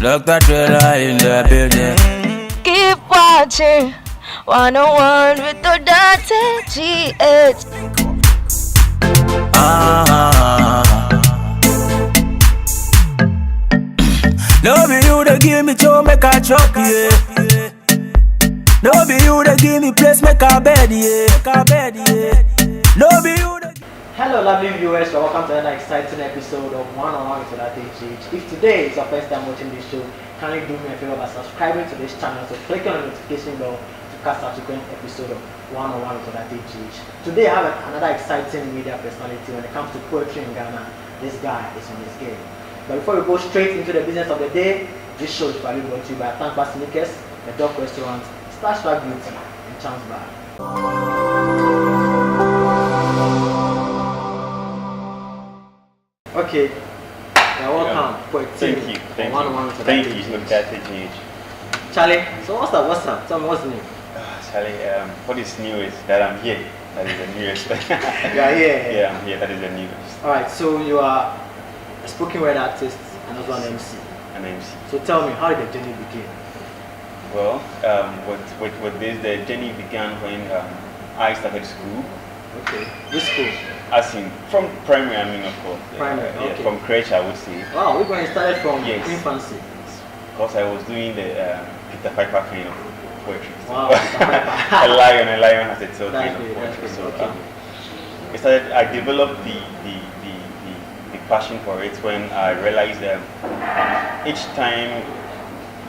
Dr. Trailer in the building. Keep watching 101 with Odarteygh. No be you that give me to make a chop, yeah. No be you that give me place make a bed, yeah. No be you that. Hello lovely viewers, welcome to another exciting episode of One on One with Odarteygh. If today is your first time watching this show, kindly do me a favor by subscribing to this channel, so click on the notification bell to catch subsequent episode of One on One with Odarteygh. Today I have another exciting media personality when it comes to poetry in Ghana. This guy is on his game. But before we go straight into the business of the day, this show is probably brought to you by Tankwa Sneakers, the Dog Restaurant, Starstruck Beauty, and Chance Bar. Okay, you're welcome. Thank you. Thank you, Odarteygh. Charlie, so what's up? Tell me what's new. Charlie, what is new is that I'm here. That is the newest. You are here? Yeah, I'm here. That is the newest. Alright, so you are a spoken word artist and also an MC. An MC. So tell me, how did the journey begin? Well, with this, the journey began when I started school. Okay, which school? As in, from primary, I mean, of course. Primary, okay. Yeah, from crèche, I would say. Wow, we're going to start from Yes. infancy. Because I was doing the Peter Piper kind of poetry. Wow, a lion has its own kind of that's poetry. great, So okay. I developed the passion for it when I realized that each time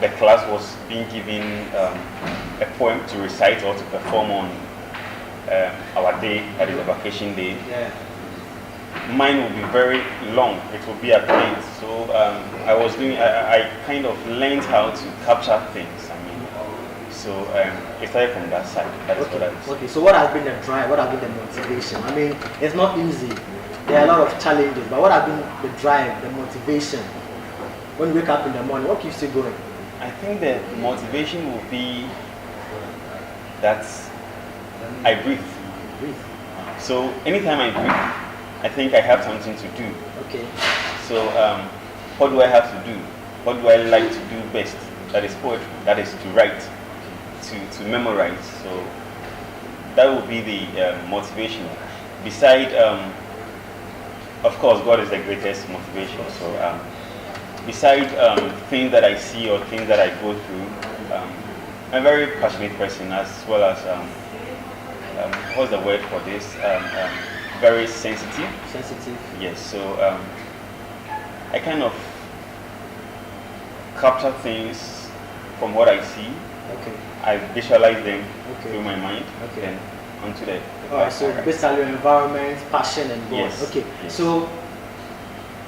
the class was being given a poem to recite or to perform on our day, that is a vacation day, Yeah. mine would be very long. It would be at length. So I kind of learned how to capture things. I mean, so it started from that side. That is what I was. Okay, so what has been the drive? What has been the motivation? I mean, it's not easy. There are a lot of challenges, but what has been the drive, the motivation? When you wake up in the morning, what keeps you going? I think the motivation will be that I breathe. Breathe. So anytime I breathe, I think I have something to do. Okay. So what do I have to do? What do I like to do best? That is poetry. That is to write, to memorize. So that will be the motivation. Beside, of course, God is the greatest motivation. So beside things that I see or things that I go through, I'm a very passionate person, as well as what's the word for this? Very sensitive. Sensitive. Yes. So I kind of capture things from what I see. Okay. I visualize them Okay. through my mind, Okay. and onto the. Alright, so basically your environment, passion and God. Yes. Okay. Yes. So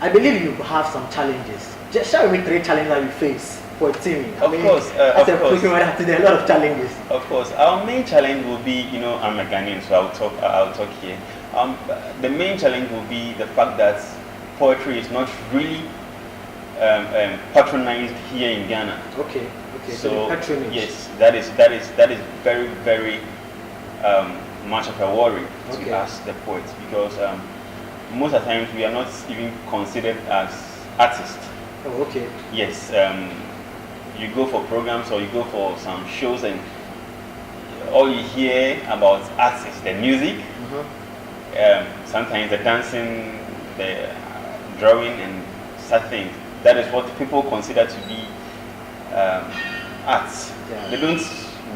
I believe you have some challenges. Just share with me 3 challenges that you face for Timmy. Of course, as a of course. spoken word artist, there are a lot of challenges. Of course, our main challenge will be, I'm a Ghanaian, so I'll talk here. The main challenge will be the fact that poetry is not really patronized here in Ghana. Okay. So the patronage. yes, that is very, very much of a worry Okay. to us, the poets, because most of the times we are not even considered as artists. Oh, okay. Yes, you go for programs or you go for some shows, and all you hear about arts is the music, sometimes the dancing, the drawing, and such things. That is what people consider to be arts. Yeah. They don't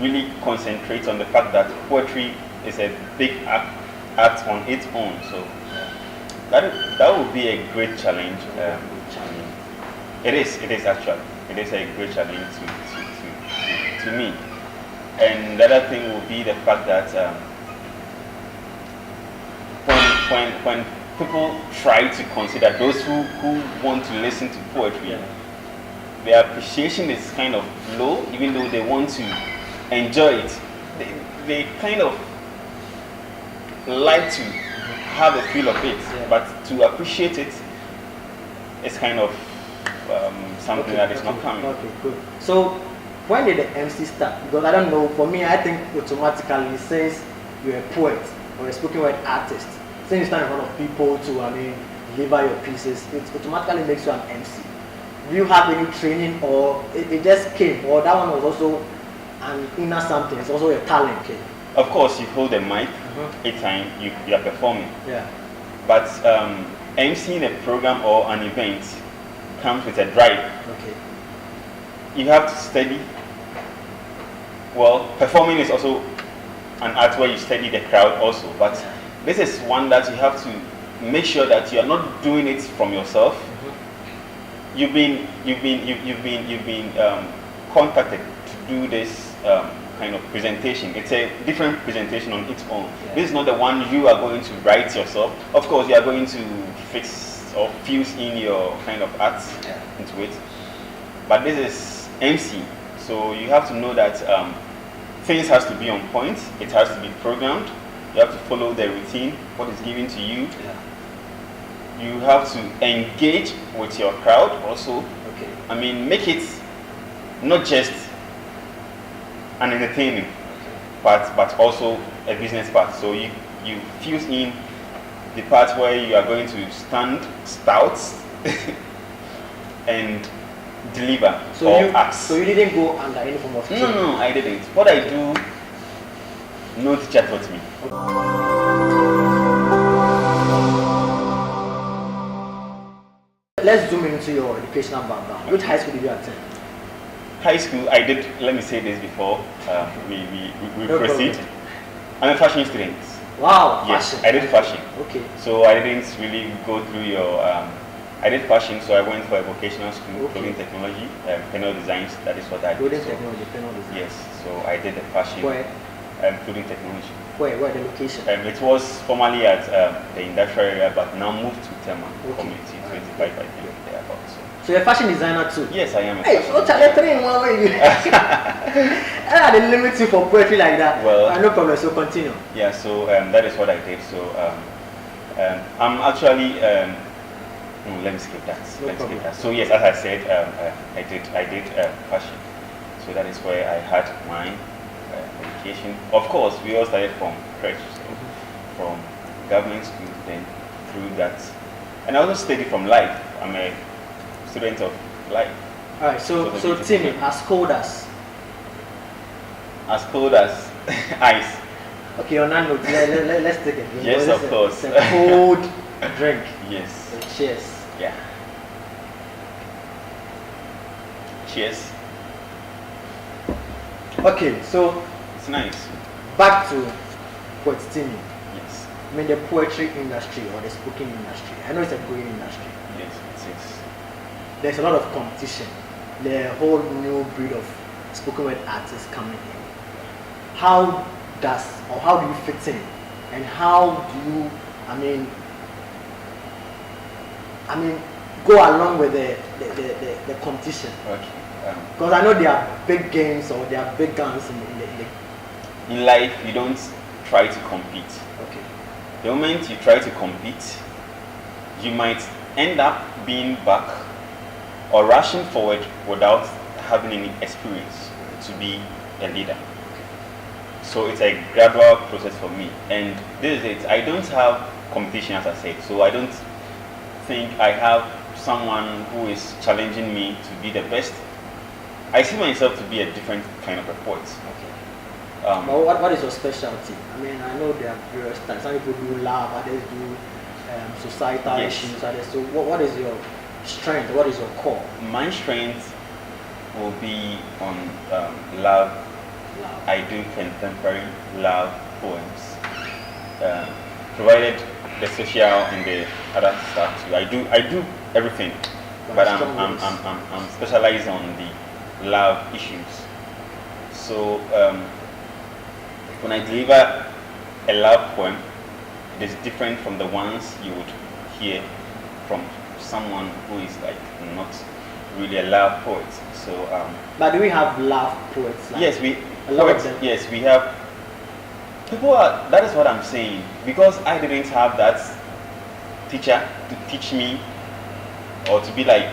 really concentrate on the fact that poetry is a big art on its own. So that would be a great challenge. It is actually. It is a great challenge to me. And the other thing will be the fact that when people try to consider those who want to listen to poetry, their appreciation is kind of low, even though they want to enjoy it. They kind of like to have a feel of it, but to appreciate it is kind of something that is not coming. Okay, good. So, when did the MC start? Because I don't know, for me, I think automatically it says you're a poet or a spoken word artist. Since you stand in front of people to, deliver your pieces, it automatically makes you an MC. Do you have any training, or it just came, or that one was also an inner something? It's also a talent. Okay. Of course, you hold the mic each time you are performing. Yeah. But emceeing a program or an event comes with a drive. Okay. You have to study. Well, performing is also an art where you study the crowd also. But this is one that you have to make sure that you are not doing it from yourself. You've been contacted to do this kind of presentation. It's a different presentation on its own. Yeah. This is not the one you are going to write yourself. Of course, you are going to fix or fuse in your kind of art into it. But this is MC, so you have to know that things has to be on point. It has to be programmed. You have to follow the routine, what is given to you. Yeah. You have to engage with your crowd also. Okay. I mean, make it not just an entertaining part, but also a business part. So you fuse in the part where you are going to stand stout and deliver acts. So you didn't go under any form of training? No, I didn't. What I do, no teacher taught me. Let's zoom into your educational background. Which high school did you attend? High school, I did, let me say this before we No proceed. problem. I'm a fashion student. Wow, Yes, fashion. I did fashion. Okay. So I didn't really go through your, I did fashion, so I went for a vocational school, Okay. clothing technology, panel designs, that is what I did. Clothing So, technology, panel design. yes, so I did the fashion, Where? clothing technology. Where the location? It was formerly at the industrial area, but now moved to Tema Okay. community, Alright. 25 I think, thereabouts. So you're a fashion designer too? Yes, I am a Hey, fashion so designer. Charlie, 3 in 1 way. I didn't limit you for poetry like that. Well, no problem, so continue. Yeah, so that is what I did. So I'm actually let me skip that. No Let's problem. skip that. So yes, as I said, I did fashion. So that is where I had my education. Of course, we all started from crèche, so from government school, then through that, and I also studied from life. I'm a student of life. Alright, so Timmy, as cold as. As cold as ice. Okay, on that note, let's take it. Yes, of course. It's a cold drink. Yes. So cheers. Yeah. Cheers. Okay, so It's nice. back to POETTIMMY. Yes. I mean the poetry industry or the spoken industry. I know it's a growing industry. Yes, it is. There's a lot of competition. The whole new breed of spoken word artists coming in. How do you fit in? And how do you, I mean, go along with the competition? Okay. Because I know there are big games or there are big guns in the In life, you don't try to compete. okay. The moment you try to compete, you might end up being back or rushing forward without having any experience to be a leader. So it's a gradual process for me. And this is it. I don't have competition, as I said. So I don't think I have someone who is challenging me to be the best. I see myself to be a different kind of a poet. Okay. But what is your specialty? I mean, I know there are various types. Some people do love, others do societal Yes. issues. Others. So what is your strength? What is your core? My strength will be on love. Love. I do contemporary love poems, provided the social and the other stuff too. I do everything, but I'm specialized on the love issues. So when I deliver a love poem, it is different from the ones you would hear from someone who is like not really a love poet. So But do we have love poets? Like yes, we a lot of poets, them. yes, we have people are, that is what I'm saying, because I didn't have that teacher to teach me or to be like,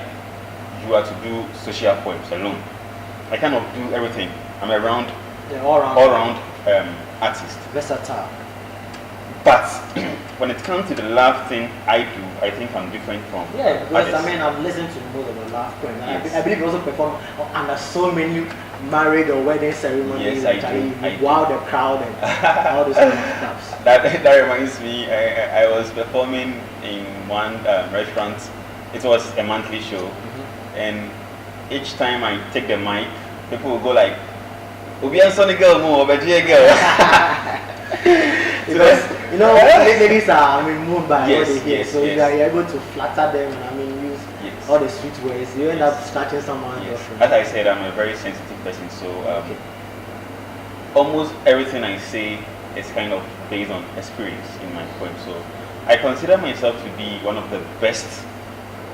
you are to do social poems alone. I kind of do everything. I'm around Yeah, all all round artist. versatile. But when it comes to the love thing I do, I think I'm different from Yeah, because others. I've listened to most of the love poems. And Yes. I believe you also perform under so many married or wedding ceremonies. Yes, I actually, do. I do. wow, the crowd and all this kind of stuff. That reminds me, I was performing in one restaurant. It was a monthly show, and each time I take the mic, people will go like, "Obi and Sonny girl, mo, but girl." Because ladies are moved by Yes, what they hear, yes, so yes. you are able to flatter them and use Yes. all the sweet words. You end up scratching someone's Yes. girlfriend. As I said, I'm a very sensitive person, so Okay. almost everything I say is kind of based on experience in my poem. So I consider myself to be one of the best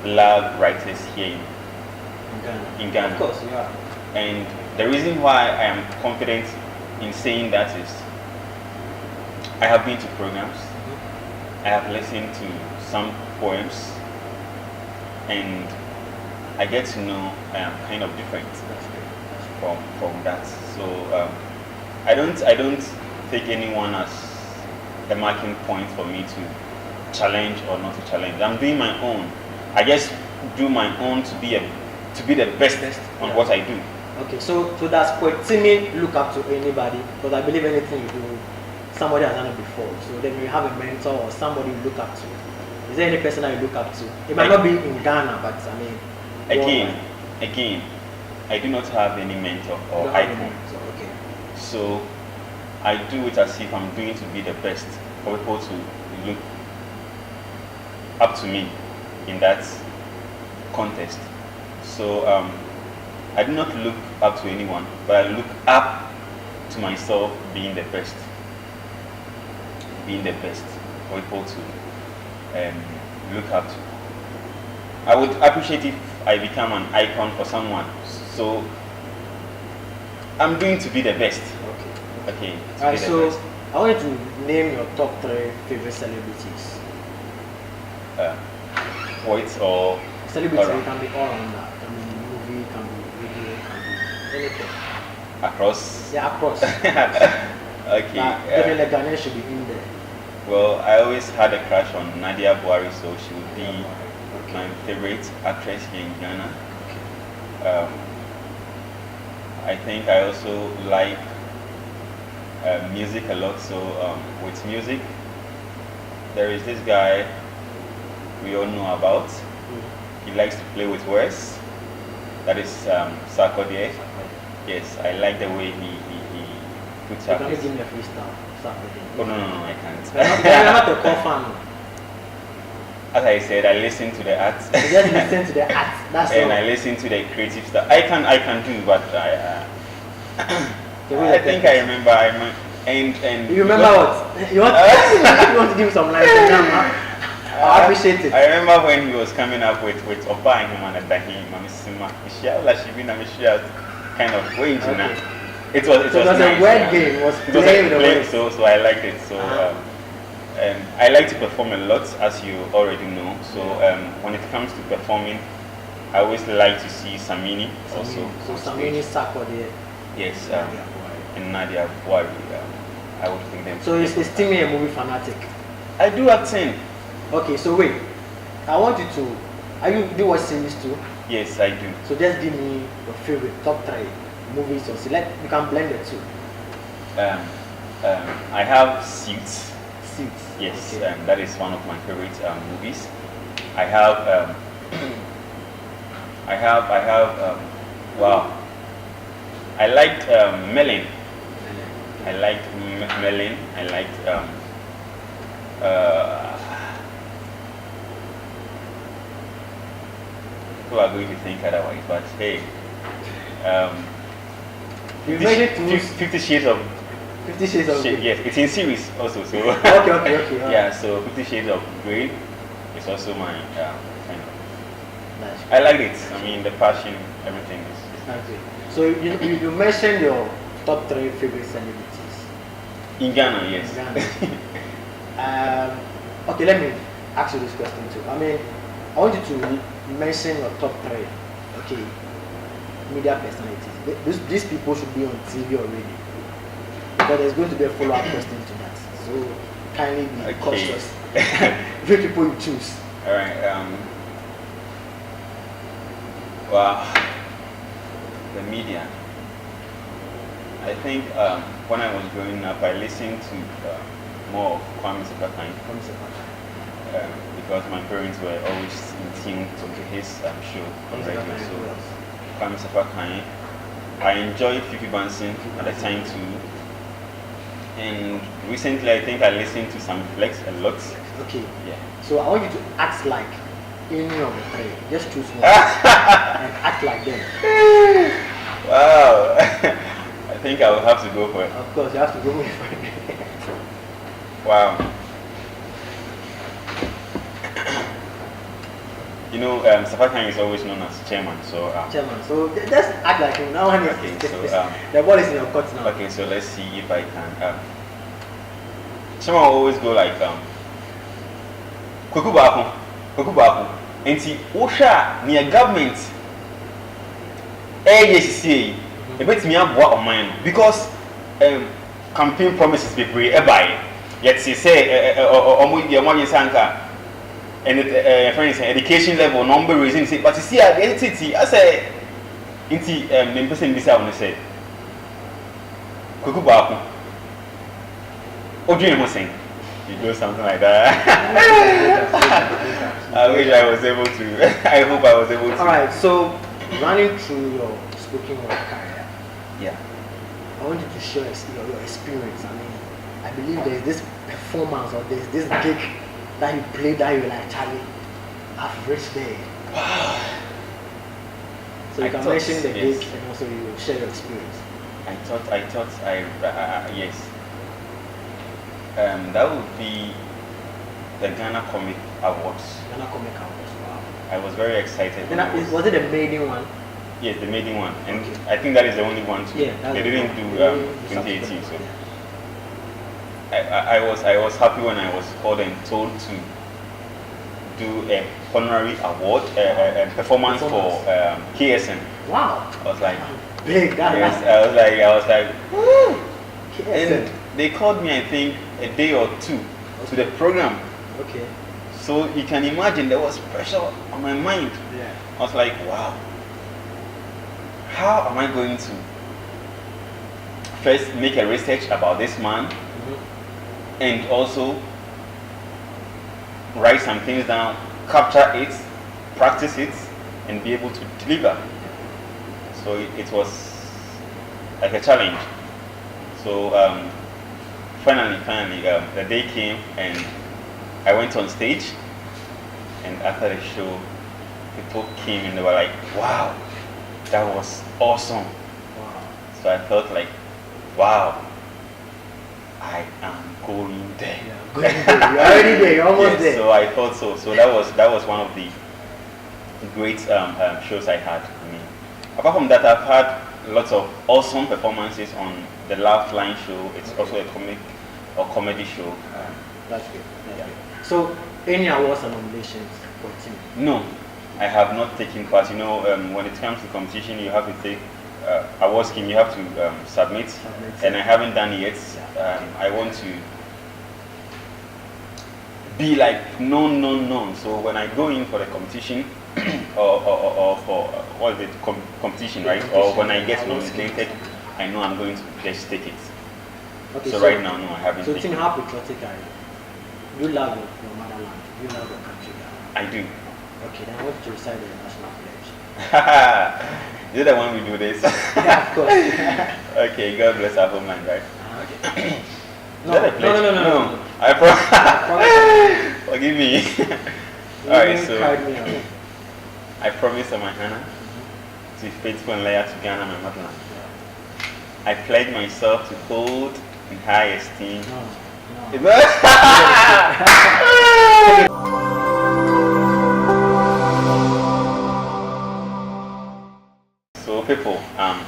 love writers here in Ghana. Of course, yeah. And the reason why I am confident in saying that is I have been to programs, I have listened to some poems, and I get to know I am kind of different from that. So I don't take anyone as a marking point for me to challenge or not to challenge. I'm doing my own. I just do my own to be the best on what I do. Okay, so does POETTIMMY look up to anybody? Because I believe anything you do, somebody has done it before. So then you have a mentor or somebody you look up to. Is there any person that you look up to? It might not be in Ghana, but I mean. Again, I do not have any mentor or You don't have any icon. mentor, okay. So I do it as if I'm doing to be the best for people to look up to me in that contest. So I do not look up to anyone, but I look up to myself being the best. Being the best for people to look up to. I would appreciate if I become an icon for someone. So I'm doing to be the best. Okay. To Alright, be the so best. I want you to name your top 3 favorite celebrities. Poets or Celebrities around. can be all on that. Can be movie, can be video, can be anything. across. Yeah, of course. Okay. Definitely Ghanaian should be in there. Well, I always had a crush on Nadia Buhari, so she would be my favorite actress here in Ghana. I think I also like music a lot, so with music, there is this guy we all know about. He likes to play with words. That is Sarkodie. Yes, I like the way he puts You up can his... give me a freestyle. Oh, no, I can't. You're not a core fan. As I said, I listen to the arts. You just listen to the art. That's And all. I listen to the creative stuff. I can do, but The way I think I remember. And You remember what? You want to give me some lines? I appreciate it. I remember when he was coming up with Oba and him and Dahi, Mamisima, Michelle, Shibina, Michelle, kind of going to now. It was So it was nice, a word yeah. game. It was It was playing a with the play, words. so I liked it. So I like to perform a lot, as you already know. So when it comes to performing, I always like to see Samini also. So on Samini stage. Sarkodie. Yes, and Nadia Buhari. I would think them. So is Timmy a movie fanatic? I do attend. Okay, so wait. I want you to. Do you watch series too? Yes, I do. So just give me your favorite top 3 movies or select. You can blend the two. I have Suits. Suits. Yes, Okay. that is one of my favorite movies. I have. Wow. I liked Melon. I liked Melon. I liked people are going to think otherwise, but hey, You made it to 50 Shades of 50 Shades of Grey. Yes, it's in series also. So Okay. yeah, so 50 Shades of Grey is also my kind of. Nice. I like it. I mean, the passion, everything is. Okay. So you mentioned your top 3 favorite celebrities. In Ghana, yes. In Ghana. Okay, let me ask you this question too. I mean, I want you to mention your top 3. Okay, media personalities. These people should be on TV already. But there's going to be a follow-up question to that. So kindly be Okay. cautious. Which people you choose? All right. Wow. The media. I think when I was growing up, I listened to more of Kwame Sepakan because my parents were always in tune to his show on radio. So Kwame Sepakan. I enjoyed Fifi Bansin at the time too. And recently, I think I listened to some Flex a lot. Okay. Yeah. So I want you to act like any of the three. Just choose one and act like them. Wow. I think I will have to go for it. Of course, you have to go with it. Wow. You know, Sepakan is always known as chairman. So. Chairman. So just act like him. Now, Okay. So. The ball is in your court now. Okay. So let's see if I can. Someone will always go like Kuku Baku. Enti Osha near government. Yes, a bit me aboa on mine because campaign promises be free buy. Yet say sanka and for instance education level number reason say but you see at the entity I say inti the person this I want to say Kuku Baku. What do you saying? You do something like that. I wish I was able to. I hope I was able to. Alright, so running through your spoken word career, Yeah. I want you to share your experience. I mean, I believe there's this performance or there's this gig that you played that you were like, Charlie, I've reached there. Wow. So you I can thought, mention the yes. gig and also you share your experience. I thought yes. That would be the Ghana Comic Awards. Ghana Comic Awards, wow. I was very excited. Then was it the maiden one? Yes, the maiden one, and Okay. I think that is the only one too. Yeah, they didn't do 2018. So yeah. I was happy when I was called and told to do a honorary award performance for KSN. Wow. I was like, Big, yes, I was like, woo! KSN. And they called me, I think, a day or two to the program. Okay. So you can imagine there was pressure on my mind. Yeah. I was like, wow, how am I going to first make a research about this man and also write some things down, capture it, practice it, and be able to deliver. So it was like a challenge. So finally, the day came and I went on stage, and after the show, people came and they were like, wow, that was awesome. Wow. So I felt like, wow, I am going there. Yeah, going there. You're already there. You're almost Yes, there. so I thought so. So that was one of the great shows I had. I mean, apart from that, I've had lots of awesome performances on the Laugh Line show. It's also a comic or comedy show. That's good. That's good. So, any awards and nominations for Timmy? No, I have not taken part. You know, when it comes to competition, you have to take award scheme. You have to submit, and I haven't done it yet. I want to be like known. So when I go in for the competition, or for what is it, competition, right? Or when I get nominated, I know I'm going to just take it. Okay, So right now, no, I haven't So, taken Timmy, it. how patriotic are you? You love your motherland. You love your country. I do. Okay, then I want you to recite the national pledge. Is it the one we do this? Yeah, of course. Okay, God bless our homeland, right? Okay. Is that a pledge? No. I promise. Forgive me. Alright, so I promise on my Hannah to be faithful and loyal to Ghana, my motherland. I pledge myself to hold in high esteem. No. Is that- So people, I'm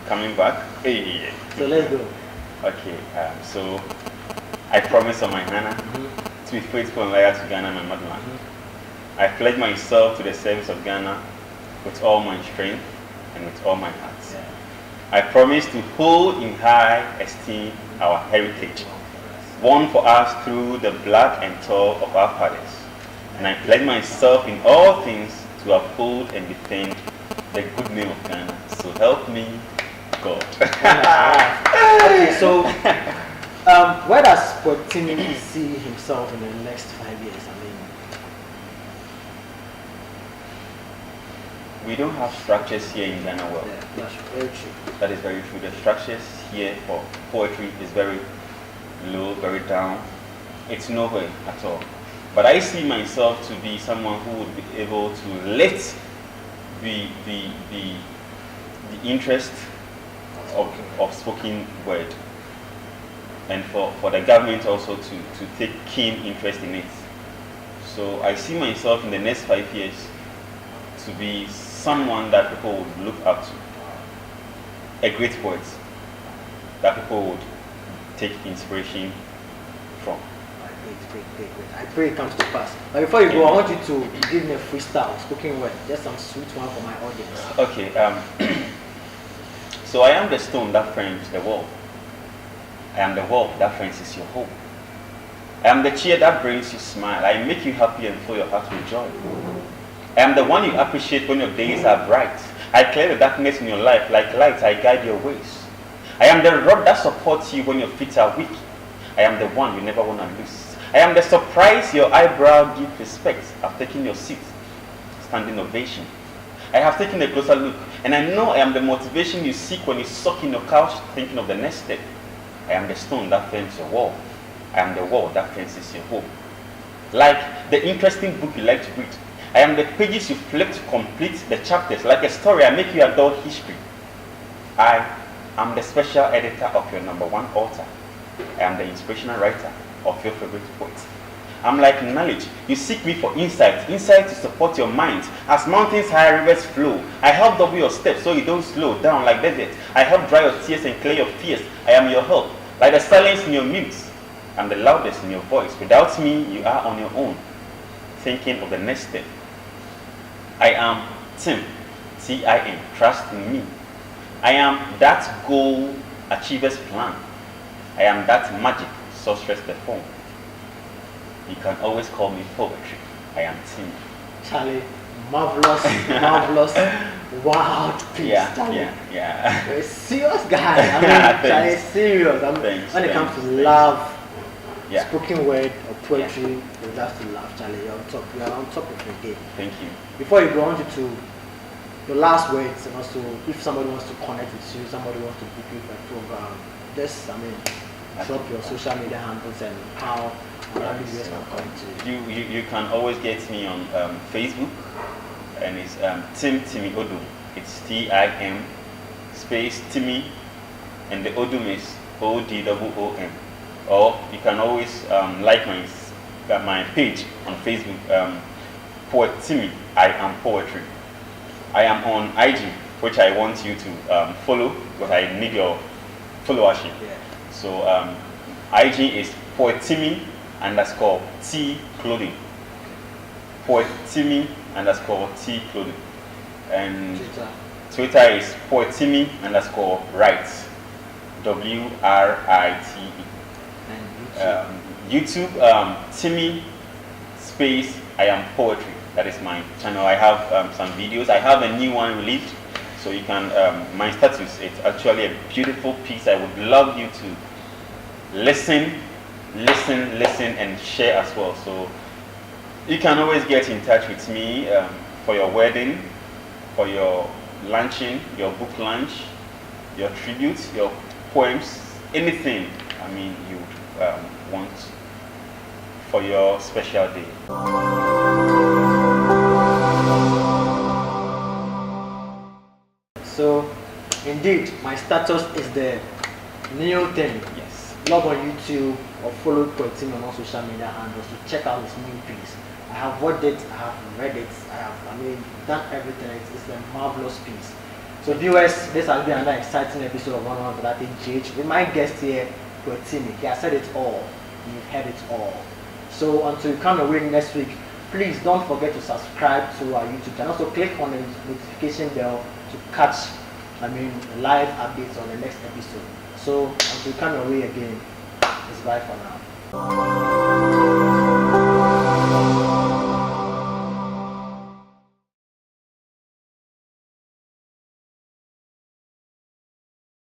coming back. Hey. So let's go. Okay, so I promise on my Hannah to be faithful and loyal to Ghana, my motherland. I pledge myself to the service of Ghana with all my strength and with all my heart. I promise to hold in high esteem our heritage. won for us through the blood and toil of our fathers. And I pledge myself in all things to uphold and defend the good name of Ghana. So help me, God. Okay, so where does POETTIMMY see himself in the next 5 years? I mean, we don't have structures here in Ghana well. yeah, that's very true. That is very true. The structures here for poetry is very low, very down. It's nowhere at all. But I see myself to be someone who would be able to lift the interest of spoken word, and for the government also to take keen interest in it. So I see myself in the next 5 years to be someone that people would look up to, a great poet that people would take inspiration from. Great. I pray it comes to pass. But before you go, I want you to give me a freestyle, spoken word, just some sweet one for my audience. Okay. So I am the stone that frames the wall. I am the wall that frames your home. I am the cheer that brings you smile. I make you happy and fill your heart with joy. I am the one you appreciate when your days are bright. I clear the darkness in your life like light. I guide your ways. I am the rod that supports you when your feet are weak. I am the one you never want to lose. I am the surprise your eyebrow gives respect. I've taken your seat, standing ovation. I have taken a closer look, and I know I am the motivation you seek when you suck in your couch thinking of the next step. I am the stone that frames your wall. I am the wall that fences your home. Like the interesting book you like to read, I am the pages you flip to complete the chapters. Like a story, I make you adore history. I am the special editor of your #1 author. I am the inspirational writer of your favorite poet. I'm like knowledge. You seek me for insight to support your mind. As mountains high, rivers flow. I help double your steps so you don't slow down like desert. I help dry your tears and clear your fears. I am your help, like the silence in your mute. I'm the loudest in your voice. Without me, you are on your own, thinking of the next step. I am Tim, T-I-M, trust in me. I am that goal achiever's plan. I am that magic sorceress perform. You can always call me poetry. I am Timmy. Charlie, marvelous, wild piece. Yeah. You're a serious guy. I mean, Charlie, serious. I mean, when it comes to love, spoken word or poetry, you have to laugh, Charlie. You're on top. You are on top of your game. Thank you. Before you go on to your last words, and also if somebody wants to connect with you, somebody wants to book you for a program, just drop your social media handles and how other videos can come to you. You can always get me on Facebook, and it's Timmy Odum. It's Tim space Timmy, and the Odum is ODOOM. Or you can always like my page on Facebook, POETTIMMY. I am poetry. I am on IG, which I want you to follow because I need your followership. Yeah. So IG is POETTIMMY _T clothing. POETTIMMY _T clothing. And Twitter is POETTIMMY _write. WRITE. And YouTube, Timmy space I am poetry. That is my channel. I have some videos. I have a new one released, so you can my status. It's actually a beautiful piece. I would love you to listen, and share as well. So you can always get in touch with me for your wedding, for your launching, your book launch, your tribute, your poems, anything. I mean, you want for your special day. so, indeed, my status is the new thing. Yes. Log on YouTube or follow POETTIMMY on all social media handles to check out his new piece. I have watched it, I have read it, I have done everything. It's a marvelous piece. So viewers, this has been another exciting episode of 101 for that GH with my guest here, POETTIMMY. He has said it all. You've heard it all. So until you come away next week, please don't forget to subscribe to our YouTube channel. Also click on the notification bell to catch live updates on the next episode. So until you come away again, It's bye for now.